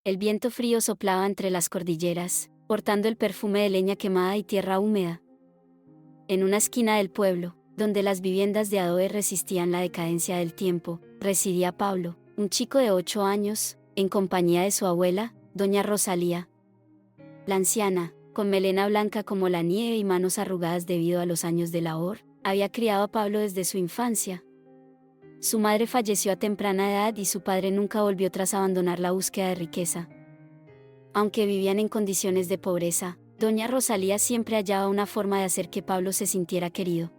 El viento frío soplaba entre las cordilleras, portando el perfume de leña quemada y tierra húmeda. En una esquina del pueblo, donde las viviendas de adobe resistían la decadencia del tiempo, residía Pablo, un chico de 8 años, en compañía de su abuela, doña Rosalía. La anciana, con melena blanca como la nieve y manos arrugadas debido a los años de labor, había criado a Pablo desde su infancia. Su madre falleció a temprana edad y su padre nunca volvió tras abandonar la búsqueda de riqueza. Aunque vivían en condiciones de pobreza, doña Rosalía siempre hallaba una forma de hacer que Pablo se sintiera querido.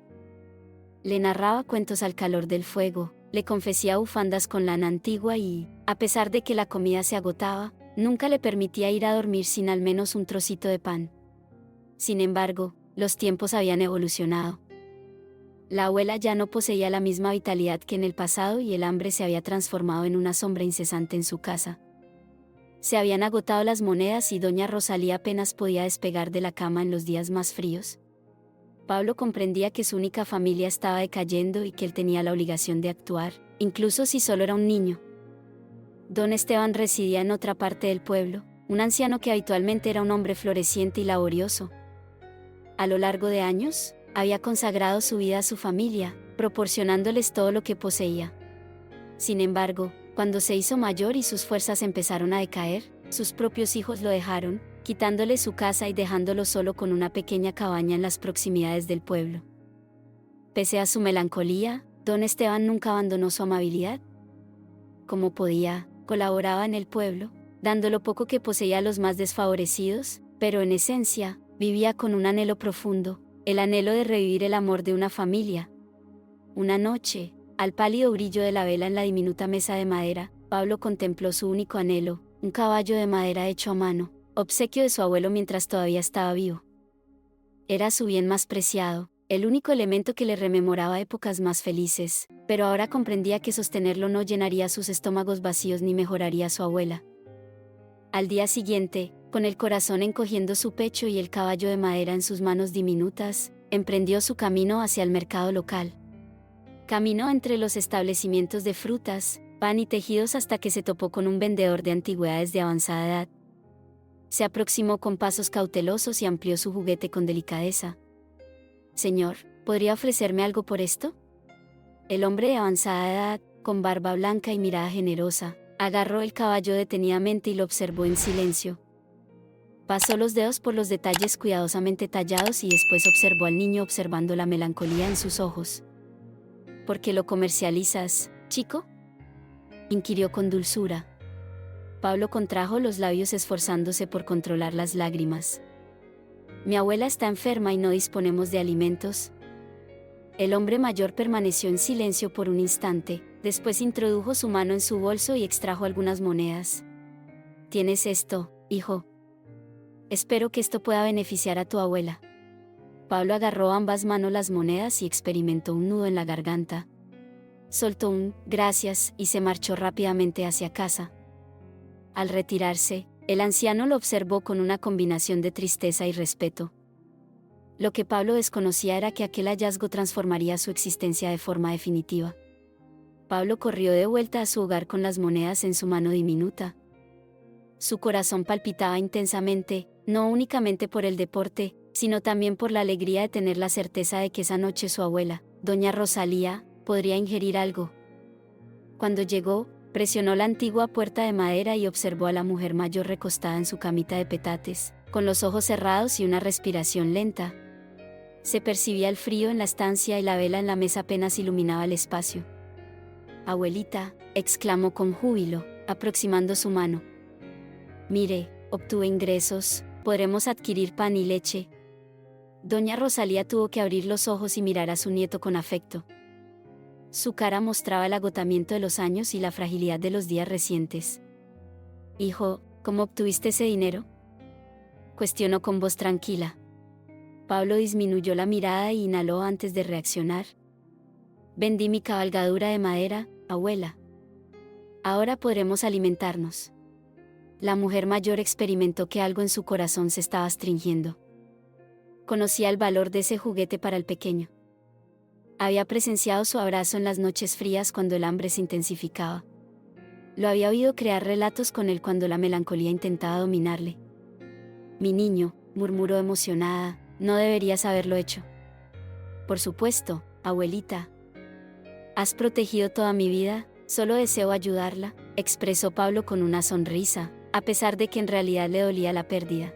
Le narraba cuentos al calor del fuego, le confecía bufandas con lana antigua y, a pesar de que la comida se agotaba, nunca le permitía ir a dormir sin al menos un trocito de pan. Sin embargo, los tiempos habían evolucionado. La abuela ya no poseía la misma vitalidad que en el pasado y el hambre se había transformado en una sombra incesante en su casa. Se habían agotado las monedas y doña Rosalía apenas podía despegar de la cama en los días más fríos. Pablo comprendía que su única familia estaba decayendo y que él tenía la obligación de actuar, incluso si solo era un niño. Don Esteban residía en otra parte del pueblo, un anciano que habitualmente era un hombre floreciente y laborioso. A lo largo de años, había consagrado su vida a su familia, proporcionándoles todo lo que poseía. Sin embargo, cuando se hizo mayor y sus fuerzas empezaron a decaer, sus propios hijos lo dejaron, quitándole su casa y dejándolo solo con una pequeña cabaña en las proximidades del pueblo. Pese a su melancolía, don Esteban nunca abandonó su amabilidad. Como podía, colaboraba en el pueblo, dando lo poco que poseía a los más desfavorecidos, pero en esencia, vivía con un anhelo profundo, el anhelo de revivir el amor de una familia. Una noche, al pálido brillo de la vela en la diminuta mesa de madera, Pablo contempló su único anhelo, un caballo de madera hecho a mano, obsequio de su abuelo mientras todavía estaba vivo. Era su bien más preciado, el único elemento que le rememoraba épocas más felices, pero ahora comprendía que sostenerlo no llenaría sus estómagos vacíos ni mejoraría a su abuela. Al día siguiente, con el corazón encogiendo su pecho y el caballo de madera en sus manos diminutas, emprendió su camino hacia el mercado local. Caminó entre los establecimientos de frutas, pan y tejidos hasta que se topó con un vendedor de antigüedades de avanzada edad. Se aproximó con pasos cautelosos y amplió su juguete con delicadeza. «Señor, ¿podría ofrecerme algo por esto?». El hombre de avanzada edad, con barba blanca y mirada generosa, agarró el caballo detenidamente y lo observó en silencio. Pasó los dedos por los detalles cuidadosamente tallados y después observó al niño observando la melancolía en sus ojos. «¿Por qué lo comercializas, chico?», inquirió con dulzura. Pablo contrajo los labios esforzándose por controlar las lágrimas. «Mi abuela está enferma y no disponemos de alimentos». El hombre mayor permaneció en silencio por un instante, después introdujo su mano en su bolso y extrajo algunas monedas. «Tienes esto, hijo. Espero que esto pueda beneficiar a tu abuela». Pablo agarró a ambas manos las monedas y experimentó un nudo en la garganta. Soltó un «gracias» y se marchó rápidamente hacia casa. Al retirarse, el anciano lo observó con una combinación de tristeza y respeto. Lo que Pablo desconocía era que aquel hallazgo transformaría su existencia de forma definitiva. Pablo corrió de vuelta a su hogar con las monedas en su mano diminuta. Su corazón palpitaba intensamente, no únicamente por el deporte, sino también por la alegría de tener la certeza de que esa noche su abuela, doña Rosalía, podría ingerir algo. Cuando llegó, presionó la antigua puerta de madera y observó a la mujer mayor recostada en su camita de petates, con los ojos cerrados y una respiración lenta. Se percibía el frío en la estancia y la vela en la mesa apenas iluminaba el espacio. «Abuelita», exclamó con júbilo, aproximando su mano. «Mire, obtuve ingresos, podremos adquirir pan y leche». Doña Rosalía tuvo que abrir los ojos y mirar a su nieto con afecto. Su cara mostraba el agotamiento de los años y la fragilidad de los días recientes. «Hijo, ¿cómo obtuviste ese dinero?», cuestionó con voz tranquila. Pablo disminuyó la mirada e inhaló antes de reaccionar. «Vendí mi cabalgadura de madera, abuela. Ahora podremos alimentarnos». La mujer mayor experimentó que algo en su corazón se estaba astringiendo. Conocía el valor de ese juguete para el pequeño. Había presenciado su abrazo en las noches frías cuando el hambre se intensificaba. Lo había oído crear relatos con él cuando la melancolía intentaba dominarle. Mi niño, murmuró emocionada, no deberías haberlo hecho. Por supuesto, abuelita. Has protegido toda mi vida, solo deseo ayudarla, expresó Pablo con una sonrisa, a pesar de que en realidad le dolía la pérdida.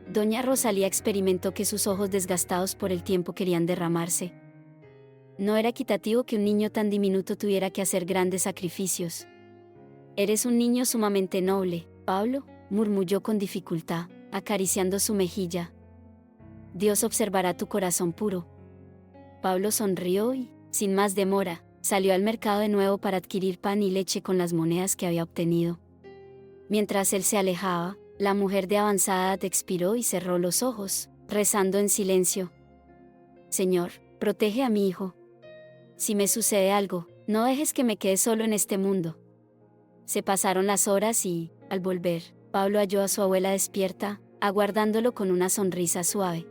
Doña Rosalía experimentó que sus ojos desgastados por el tiempo querían derramarse. No era equitativo que un niño tan diminuto tuviera que hacer grandes sacrificios. Eres un niño sumamente noble, Pablo, murmulló con dificultad, acariciando su mejilla. Dios observará tu corazón puro. Pablo sonrió y, sin más demora, salió al mercado de nuevo para adquirir pan y leche con las monedas que había obtenido. Mientras él se alejaba, la mujer de avanzada edad expiró y cerró los ojos, rezando en silencio. Señor, protege a mi hijo. Si me sucede algo, no dejes que me quede solo en este mundo. Se pasaron las horas y, al volver, Pablo halló a su abuela despierta, aguardándolo con una sonrisa suave.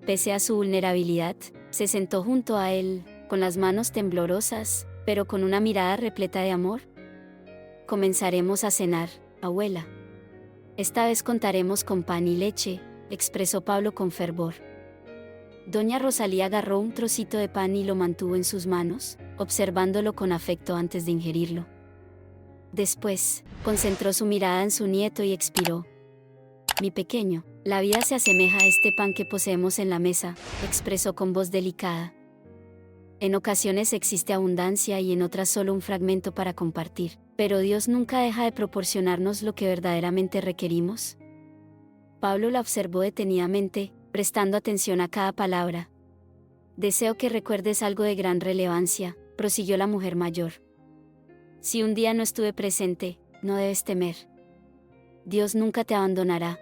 Pese a su vulnerabilidad, se sentó junto a él, con las manos temblorosas, pero con una mirada repleta de amor. Comenzaremos a cenar, abuela. Esta vez contaremos con pan y leche, expresó Pablo con fervor. Doña Rosalía agarró un trocito de pan y lo mantuvo en sus manos, observándolo con afecto antes de ingerirlo. Después, concentró su mirada en su nieto y expiró. Mi pequeño, la vida se asemeja a este pan que poseemos en la mesa, expresó con voz delicada. En ocasiones existe abundancia y en otras solo un fragmento para compartir, pero Dios nunca deja de proporcionarnos lo que verdaderamente requerimos. Pablo la observó detenidamente, prestando atención a cada palabra. Deseo que recuerdes algo de gran relevancia, prosiguió la mujer mayor. Si un día no estuve presente, no debes temer. Dios nunca te abandonará.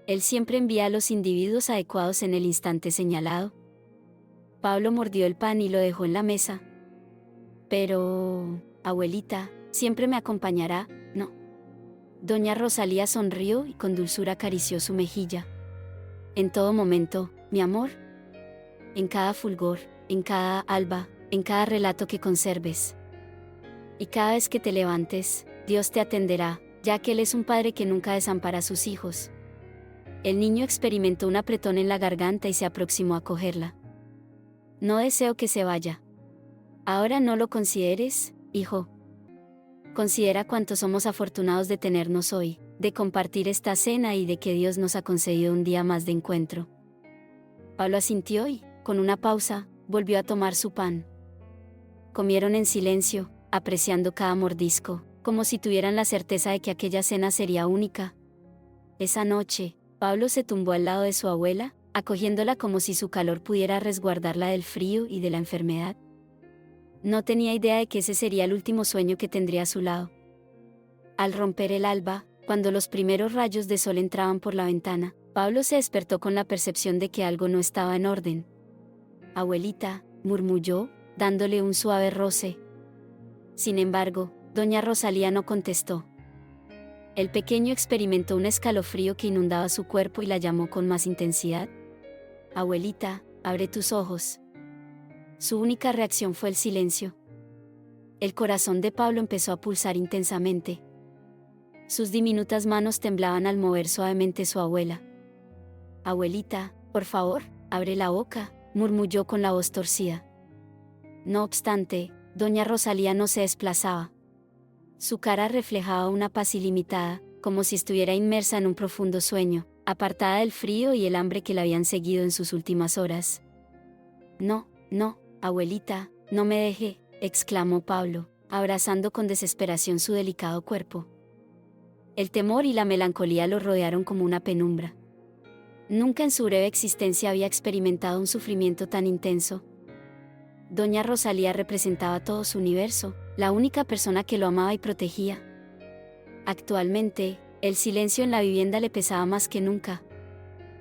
Él siempre envía a los individuos adecuados en el instante señalado. Pablo mordió el pan y lo dejó en la mesa. Pero, abuelita, siempre me acompañará, ¿no? Doña Rosalía sonrió y con dulzura acarició su mejilla. En todo momento, mi amor. En cada fulgor, en cada alba, en cada relato que conserves. Y cada vez que te levantes, Dios te atenderá, ya que Él es un padre que nunca desampara a sus hijos. El niño experimentó un apretón en la garganta y se aproximó a cogerla. No deseo que se vaya. Ahora no lo consideres, hijo. Considera cuánto somos afortunados de tenernos hoy, de compartir esta cena y de que Dios nos ha concedido un día más de encuentro. Pablo asintió y, con una pausa, volvió a tomar su pan. Comieron en silencio, apreciando cada mordisco, como si tuvieran la certeza de que aquella cena sería única. Esa noche, Pablo se tumbó al lado de su abuela, acogiéndola como si su calor pudiera resguardarla del frío y de la enfermedad. No tenía idea de que ese sería el último sueño que tendría a su lado. Al romper el alba, cuando los primeros rayos de sol entraban por la ventana, Pablo se despertó con la percepción de que algo no estaba en orden. Abuelita, murmulló, dándole un suave roce. Sin embargo, doña Rosalía no contestó. El pequeño experimentó un escalofrío que inundaba su cuerpo y la llamó con más intensidad. Abuelita, abre tus ojos. Su única reacción fue el silencio. El corazón de Pablo empezó a pulsar intensamente. Sus diminutas manos temblaban al mover suavemente su abuela. Abuelita, por favor, abre la boca, murmulló con la voz torcida. No obstante, doña Rosalía no se desplazaba. Su cara reflejaba una paz ilimitada, como si estuviera inmersa en un profundo sueño, apartada del frío y el hambre que la habían seguido en sus últimas horas. No, abuelita, no me deje, exclamó Pablo, abrazando con desesperación su delicado cuerpo. El temor y la melancolía lo rodearon como una penumbra. Nunca en su breve existencia había experimentado un sufrimiento tan intenso. Doña Rosalía representaba todo su universo, la única persona que lo amaba y protegía. Actualmente, el silencio en la vivienda le pesaba más que nunca.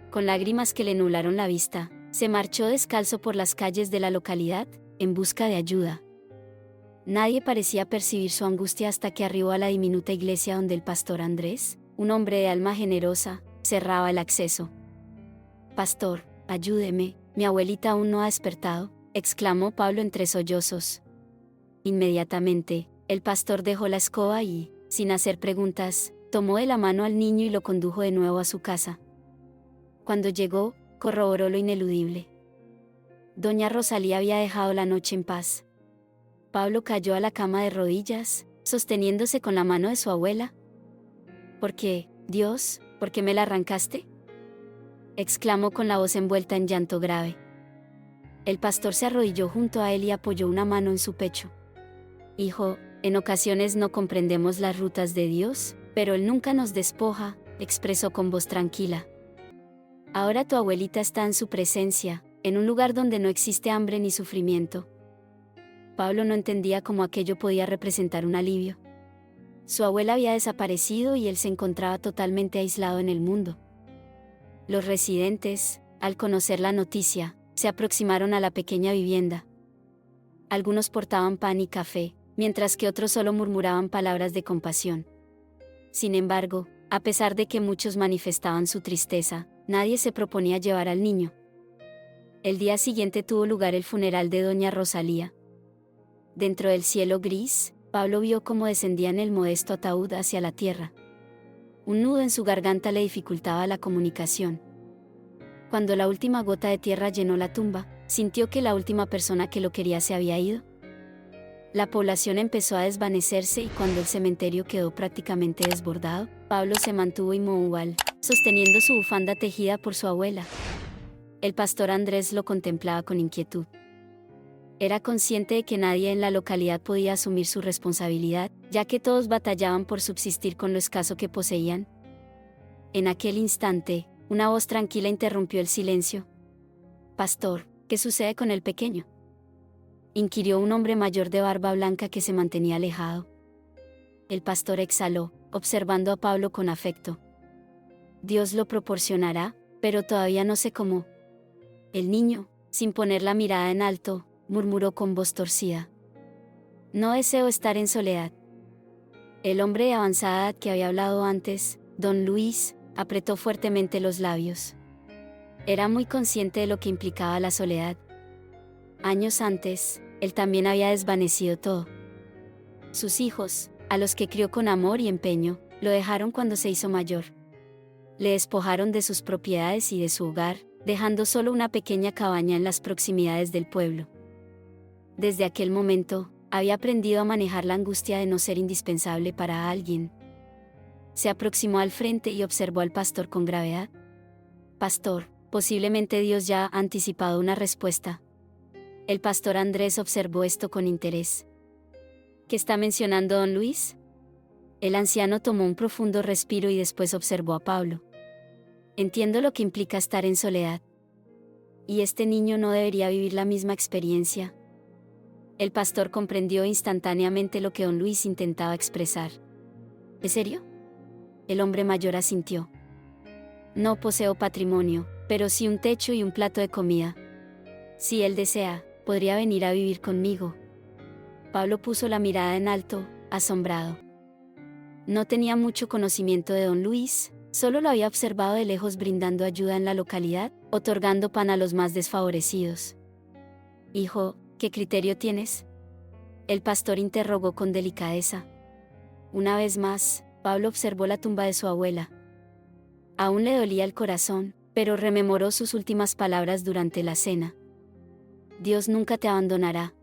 Con lágrimas que le nublaron la vista, se marchó descalzo por las calles de la localidad, en busca de ayuda. Nadie parecía percibir su angustia hasta que arribó a la diminuta iglesia donde el pastor Andrés, un hombre de alma generosa, cerraba el acceso. Pastor, ayúdeme, mi abuelita aún no ha despertado, exclamó Pablo entre sollozos. Inmediatamente, El pastor dejó la escoba y, sin hacer preguntas, tomó de la mano al niño y lo condujo de nuevo a su casa. Cuando llegó, corroboró lo ineludible. Doña Rosalía había dejado la noche en paz. Pablo cayó a la cama de rodillas, sosteniéndose con la mano de su abuela. ¿Por qué, Dios, por qué me la arrancaste?, exclamó con la voz envuelta en llanto grave. El pastor se arrodilló junto a él y apoyó una mano en su pecho. Hijo, en ocasiones no comprendemos las rutas de Dios, pero Él nunca nos despoja, expresó con voz tranquila. Ahora tu abuelita está en su presencia, en un lugar donde no existe hambre ni sufrimiento. Pablo no entendía cómo aquello podía representar un alivio. Su abuela había desaparecido y él se encontraba totalmente aislado en el mundo. Los residentes, al conocer la noticia, se aproximaron a la pequeña vivienda. Algunos portaban pan y café, mientras que otros solo murmuraban palabras de compasión. Sin embargo, a pesar de que muchos manifestaban su tristeza, nadie se proponía llevar al niño. El día siguiente tuvo lugar el funeral de doña Rosalía. Dentro del cielo gris, Pablo vio cómo descendían el modesto ataúd hacia la tierra. Un nudo en su garganta le dificultaba la comunicación. Cuando la última gota de tierra llenó la tumba, sintió que la última persona que lo quería se había ido. La población empezó a desvanecerse y cuando el cementerio quedó prácticamente desbordado, Pablo se mantuvo inmóvil, sosteniendo su bufanda tejida por su abuela. El pastor Andrés lo contemplaba con inquietud. Era consciente de que nadie en la localidad podía asumir su responsabilidad, ya que todos batallaban por subsistir con lo escaso que poseían. En aquel instante, una voz tranquila interrumpió el silencio. «Pastor, ¿qué sucede con el pequeño?», inquirió un hombre mayor de barba blanca que se mantenía alejado. El pastor exhaló, observando a Pablo con afecto. «Dios lo proporcionará, pero todavía no sé cómo». El niño, sin poner la mirada en alto, murmuró con voz torcida. «No deseo estar en soledad». El hombre de avanzada edad que había hablado antes, don Luis, apretó fuertemente los labios. Era muy consciente de lo que implicaba la soledad. Años antes, él también había desvanecido todo. Sus hijos, a los que crió con amor y empeño, lo dejaron cuando se hizo mayor. Le despojaron de sus propiedades y de su hogar, dejando solo una pequeña cabaña en las proximidades del pueblo. Desde aquel momento, había aprendido a manejar la angustia de no ser indispensable para alguien. Se aproximó al frente y observó al pastor con gravedad. «Pastor, posiblemente Dios ya ha anticipado una respuesta». El pastor Andrés observó esto con interés. «¿Qué está mencionando don Luis?». El anciano tomó un profundo respiro y después observó a Pablo. «Entiendo lo que implica estar en soledad. ¿Y este niño no debería vivir la misma experiencia?». El pastor comprendió instantáneamente lo que don Luis intentaba expresar. ¿En serio?». El hombre mayor asintió. «No poseo patrimonio, pero sí un techo y un plato de comida. Si él desea, podría venir a vivir conmigo». Pablo puso la mirada en alto, asombrado. No tenía mucho conocimiento de don Luis, solo lo había observado de lejos brindando ayuda en la localidad, otorgando pan a los más desfavorecidos. «Hijo, ¿qué criterio tienes?». El pastor interrogó con delicadeza. Una vez más, Pablo observó la tumba de su abuela. Aún le dolía el corazón, pero rememoró sus últimas palabras durante la cena. «Dios nunca te abandonará.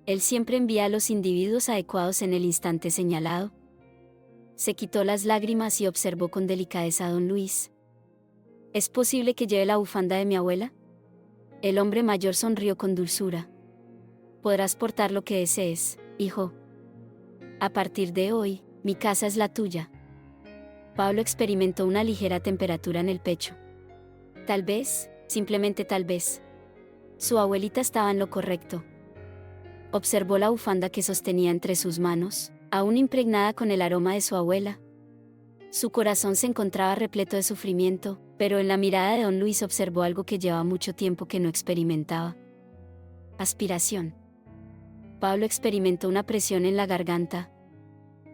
Él siempre envía a los individuos adecuados en el instante señalado». Se quitó las lágrimas y observó con delicadeza a don Luis. «¿Es posible que lleve la bufanda de mi abuela?». El hombre mayor sonrió con dulzura. «Podrás portar lo que desees, hijo. A partir de hoy, mi casa es la tuya». Pablo experimentó una ligera temperatura en el pecho. Tal vez, simplemente tal vez, su abuelita estaba en lo correcto. Observó la bufanda que sostenía entre sus manos, aún impregnada con el aroma de su abuela. Su corazón se encontraba repleto de sufrimiento, pero en la mirada de don Luis observó algo que llevaba mucho tiempo que no experimentaba. Aspiración. Pablo experimentó una presión en la garganta.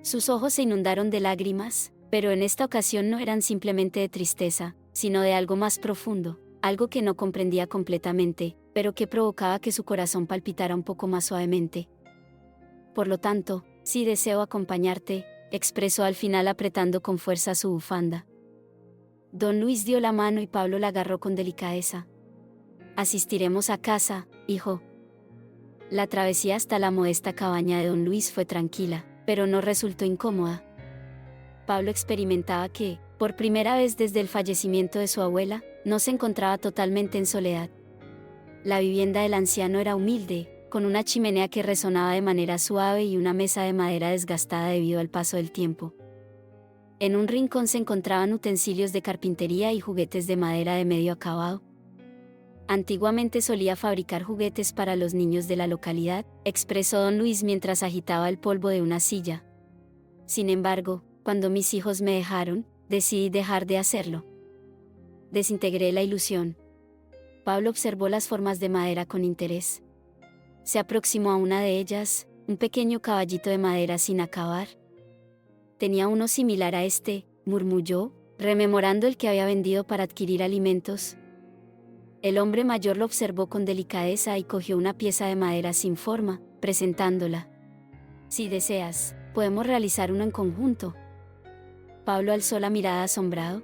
Sus ojos se inundaron de lágrimas, pero en esta ocasión no eran simplemente de tristeza, sino de algo más profundo, algo que no comprendía completamente, pero que provocaba que su corazón palpitara un poco más suavemente. Por lo tanto, sí deseo acompañarte, expresó al final apretando con fuerza su bufanda. Don Luis dio la mano y Pablo la agarró con delicadeza. Asistiremos a casa, hijo. La travesía hasta la modesta cabaña de don Luis fue tranquila, pero no resultó incómoda. Pablo experimentaba que, por primera vez desde el fallecimiento de su abuela, no se encontraba totalmente en soledad. La vivienda del anciano era humilde, con una chimenea que resonaba de manera suave y una mesa de madera desgastada debido al paso del tiempo. En un rincón se encontraban utensilios de carpintería y juguetes de madera de medio acabado. Antiguamente solía fabricar juguetes para los niños de la localidad, expresó don Luis mientras agitaba el polvo de una silla. Sin embargo, cuando mis hijos me dejaron, decidí dejar de hacerlo. Desintegré la ilusión. Pablo observó las formas de madera con interés. Se aproximó a una de ellas, un pequeño caballito de madera sin acabar. Tenía uno similar a este, murmulló, rememorando el que había vendido para adquirir alimentos. El hombre mayor lo observó con delicadeza y cogió una pieza de madera sin forma, presentándola. Si deseas, podemos realizar uno en conjunto. Pablo alzó la mirada asombrado.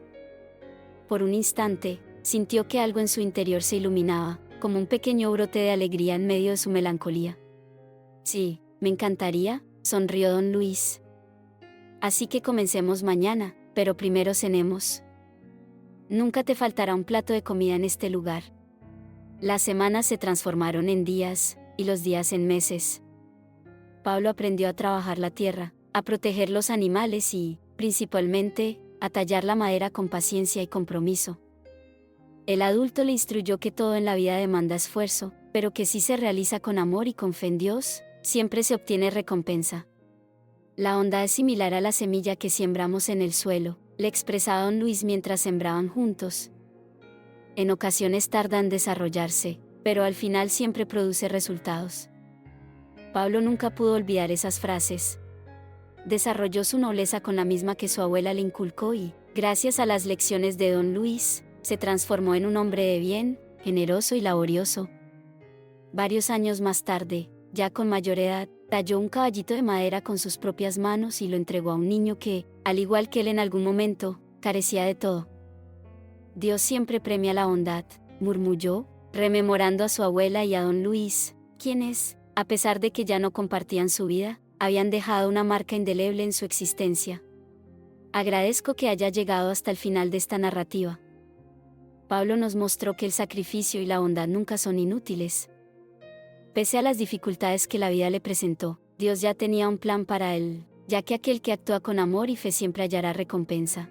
Por un instante, sintió que algo en su interior se iluminaba, como un pequeño brote de alegría en medio de su melancolía. Sí, me encantaría, sonrió don Luis. Así que comencemos mañana, pero primero cenemos. Nunca te faltará un plato de comida en este lugar. Las semanas se transformaron en días, y los días en meses. Pablo aprendió a trabajar la tierra, a proteger los animales y, principalmente, a tallar la madera con paciencia y compromiso. El adulto le instruyó que todo en la vida demanda esfuerzo, pero que si se realiza con amor y con fe en Dios, siempre se obtiene recompensa. La bondad es similar a la semilla que sembramos en el suelo, le expresaba don Luis mientras sembraban juntos. En ocasiones tarda en desarrollarse, pero al final siempre produce resultados. Pablo nunca pudo olvidar esas frases. Desarrolló su nobleza con la misma que su abuela le inculcó y, gracias a las lecciones de don Luis, se transformó en un hombre de bien, generoso y laborioso. Varios años más tarde, ya con mayor edad, talló un caballito de madera con sus propias manos y lo entregó a un niño que, al igual que él en algún momento, carecía de todo. Dios siempre premia la bondad, murmulló, rememorando a su abuela y a don Luis, quienes, a pesar de que ya no compartían su vida, habían dejado una marca indeleble en su existencia. Agradezco que haya llegado hasta el final de esta narrativa. Pablo nos mostró que el sacrificio y la bondad nunca son inútiles. Pese a las dificultades que la vida le presentó, Dios ya tenía un plan para él, ya que aquel que actúa con amor y fe siempre hallará recompensa.